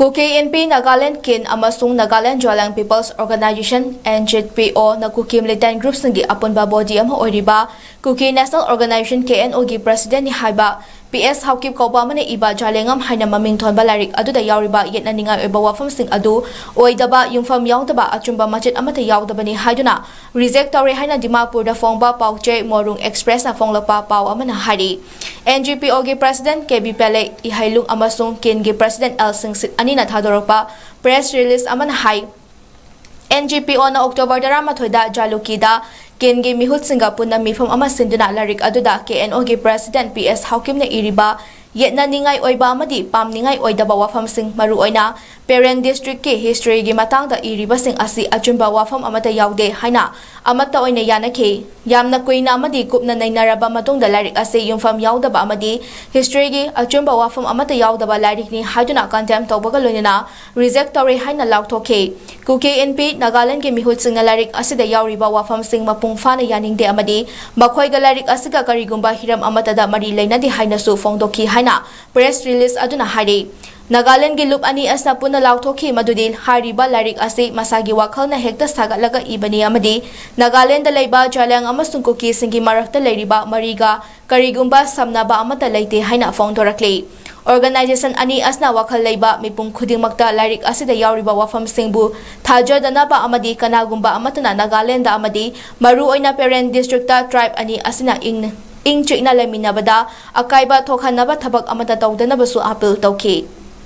Cookie Nagaland ꯀꯤꯟ ꯑꯃꯁꯨꯡ Nagaland ꯖ꯭ꯋꯥꯂꯥꯡ peoples organisation NGPO ꯅ cookie ꯃꯤꯂꯤꯇꯦꯟ ꯒ꯭ꯔꯨꯞꯁꯤꯡꯒꯤ ꯑꯄꯨꯟꯕ ꯕꯣꯗꯤ ꯑꯃ ꯑꯣꯏꯔꯤꯕ ꯀꯨꯀꯤ ꯅꯦꯁꯅꯦꯜ ꯑꯣꯔꯒꯅꯥꯏꯖꯦꯁꯟ KNOꯒꯤ ꯄ꯭ꯔꯁꯤꯗꯦꯟꯠꯅꯤ ꯍꯥꯏꯕ PS ꯍꯥꯎꯀꯤꯞ ꯀꯧꯕ ꯑꯃꯅ ꯏꯕ ꯖꯥꯂꯦꯡꯉꯝ ꯍꯥꯏꯅ ꯃꯃꯤꯡ ꯊꯣꯟꯕ ꯂꯥꯏꯔꯤꯛ ꯑꯗꯨꯗ ꯌꯥꯎꯔꯤꯕ ꯌꯦꯠꯅꯅꯤꯡꯉꯥꯏ ꯑꯣꯏꯕ ꯋꯥꯐꯝꯁꯤꯡ ꯑꯗꯨ ꯑꯣꯏꯗꯕ ꯌꯨꯝꯐꯝ ꯌꯥꯎꯗꯕ ꯑꯆꯨꯝꯕ ꯃꯆꯦꯠ ꯑꯃꯠꯇ ꯌꯥꯎꯗꯕꯅꯤ ꯍꯥꯏꯗꯨꯅ ꯔꯤꯖꯦꯛ ꯇꯧꯔꯦ ꯍꯥꯏꯅ ꯗꯤꯃꯥꯄꯨꯔꯗ ꯐꯣꯡꯕ ꯄꯥꯎꯆꯦ ꯃꯣꯔꯨꯡ ꯑꯦꯛꯁꯄ꯭ꯔꯦꯁꯅ ꯐꯣꯡꯂꯛꯄ ꯄꯥꯎ ꯑꯃꯅ ꯍꯥꯏꯔꯤ꯫ NGPOꯒꯤ ꯄ꯭ꯔꯁꯤꯗꯦꯟꯠ KB ꯄꯦꯂꯦ ꯏꯍꯩꯂꯨꯡ ꯑꯃꯁꯨꯡ ꯀꯤꯟꯒꯤ ꯄ꯭ꯔꯁꯤꯗꯦꯟꯠ L Singsit ꯑꯅꯤꯅ ꯊꯥꯗꯣꯔꯛꯄ ꯄ꯭ꯔꯦꯁ ꯔꯤꯂꯤꯖ ꯑꯃꯅ ꯍꯥꯏ NGPOꯅ ꯑꯣꯛꯇꯣꯕꯔ 18ꯗ ꯖꯥꯂꯨꯀꯤꯗ ꯀꯤꯟꯒꯤ ꯃꯤꯍꯨꯠꯁꯤꯡꯒ ꯄꯨꯟꯅ ꯃꯤꯐꯝ ꯑꯃ ꯁꯤꯟꯗꯨꯅ ꯂꯥꯏꯔꯤꯛ ꯑꯗꯨꯗ KNOꯒꯤ ꯄ꯭ꯔꯁꯤꯗꯦꯟꯠ PS ꯍꯥꯎꯀꯤꯞꯅ ꯏꯔꯤꯕ ꯌꯦꯠꯅꯅꯤꯡꯉꯥꯏ ꯑꯣꯏꯕ ꯑꯃꯗꯤ ꯄꯥꯝꯅꯤꯡꯉꯥꯏ ꯑꯣꯏꯗꯕ ꯋꯥꯐꯝꯁꯤꯡ ꯃꯔꯨꯑꯣꯏꯅ ꯄꯦꯔꯦꯟ ꯗꯤꯁꯇ꯭ꯔꯤꯛꯀꯤ ꯍꯤꯁꯇ꯭ꯔꯤꯒꯤ ꯃꯇꯥꯡꯗ ꯏꯔꯤꯕꯁꯤꯡ ꯑꯁꯤ ꯑꯆꯨꯝꯕ ꯋꯥꯐꯝ ꯑꯃꯠꯇ ꯌꯥꯎꯗꯦ ꯍꯥꯏꯅ ꯑꯃꯠꯇ ꯑꯣꯏꯅ ꯌꯥꯅꯈꯤ꯫ ꯌꯥꯝꯅ ꯀꯨꯏꯅ ꯑꯃꯗꯤ ꯀꯨꯞꯅ ꯅꯩꯅꯔꯕ ꯃꯇꯨꯡꯗ ꯂꯥꯏꯔꯤꯛ ꯑꯁꯤ ꯌꯨꯝꯐꯝ ꯌꯥꯎꯗꯕ ꯑꯃꯗꯤ ꯍꯤꯁꯇ꯭ꯔꯤꯒꯤ ꯑꯆꯨꯝꯕ ꯋꯥꯐꯝ ꯑꯃꯠꯇ ꯌꯥꯎꯗꯕ ꯂꯥꯏꯔꯤꯛꯅꯤ ꯍꯥꯏꯗꯨꯅ ꯀꯟꯗꯦꯝ ꯇꯧꯕꯒ ꯂꯣꯏꯅꯅ ꯔꯤꯖꯦꯛ ꯇꯧꯔꯦ ꯍꯥꯏꯅ ꯂꯥꯎꯊꯣꯛꯈꯤ꯫ ꯀꯨꯀꯤ ꯅꯥꯒꯥꯂꯦꯟꯒꯤ ꯃꯤꯍꯨꯠꯁꯤꯡꯅ ꯂꯥꯏꯔꯤꯛ ꯑꯁꯤꯗ ꯌꯥꯎꯔꯤꯕ ꯋꯥꯐꯝꯁꯤꯡ ꯃꯄꯨꯡ ꯐꯥꯅ ꯌꯥꯅꯤꯡꯗꯦ ꯑꯃꯗꯤ ꯃꯈꯣꯏꯒ ꯂꯥꯏꯔꯤꯛ ꯑꯁꯤꯒ ꯀꯔꯤꯒꯨꯝꯕ ꯍꯤꯔꯝ ꯑꯃꯠꯇꯗ ꯃꯔꯤ ꯂꯩꯅꯗꯦ ꯍꯥꯏꯅꯁꯨ ꯐꯣꯡꯗꯣꯛꯈꯤ ꯍꯥꯏꯅ ꯄ꯭ꯔꯦꯁ ꯔꯤꯂꯤꯖ ꯑꯗꯨꯅ ꯍꯥꯏꯔꯤ꯫ ꯅꯥꯒꯥꯂꯦꯟꯒꯤ ꯂꯨꯞ ꯑꯅꯤ ꯑꯁꯤꯅ ꯄꯨꯟꯅ ꯂꯥꯎꯊꯣꯛꯈꯤ ꯃꯗꯨꯗꯤ ꯍꯥꯏꯔꯤꯕ ꯂꯥꯏꯔꯤꯛ ꯑꯁꯤ ꯃꯁꯥꯒꯤ ꯋꯥꯈꯜꯅ ꯍꯦꯛꯇ ꯁꯥꯒꯠꯂꯒ ꯏꯕꯅꯤ ꯑꯃꯗꯤ ꯅꯥꯒꯥꯂꯦꯟꯗ ꯂꯩꯕ ꯖꯥꯂꯦꯡ ꯑꯃꯁꯨꯡ ꯀꯨꯀꯤꯁꯤꯡꯒꯤ ꯃꯔꯛꯇ ꯂꯩꯔꯤꯕ ꯃꯔꯤꯒ ꯀꯔꯤꯒꯨꯝꯕ ꯁꯝꯅꯕ ꯑꯃꯠꯇ ꯂꯩꯇꯦ ꯍꯥꯏꯅ ꯐꯣꯡꯗꯣꯔꯛꯂꯤ꯫ ꯑꯣꯔꯒꯅꯥꯏꯖꯦꯁꯟ ꯑꯅꯤ ꯑꯁꯤꯅ ꯋꯥꯈꯜ ꯂꯩꯕ ꯃꯤꯄꯨꯝ ꯈꯨꯗꯤꯡꯃꯛꯇ ꯂꯥꯏꯔꯤꯛ ꯑꯁꯤꯗ ꯌꯥꯎꯔꯤꯕ ꯋꯥꯐꯝꯁꯤꯡꯕꯨ ꯊꯥꯖꯗꯅꯕ ꯑꯃꯗꯤ ꯀꯅꯥꯒꯨꯝꯕ ꯑꯃꯠꯇꯅ ꯅꯥꯒꯥꯂꯦꯟꯗ ꯑꯃꯗꯤ ꯃꯔꯨꯑꯣꯏꯅ ꯄꯦꯔꯦꯟ ꯗꯤꯁꯇ꯭ꯔꯤꯛꯇ ꯇ꯭ꯔꯥꯏꯕ ꯑꯅꯤ ꯑꯁꯤꯅ ꯏꯪ ꯆꯤꯛꯅ ꯂꯩꯃꯤꯟꯅꯕꯗ ꯑꯀꯥꯏꯕ ꯊꯣꯛꯍꯟꯅꯕ ꯊꯕꯛ ꯑꯃꯠꯇ ꯇꯧꯗꯅꯕꯁꯨ ꯑꯄꯤꯜ ꯇꯧꯈꯤ꯫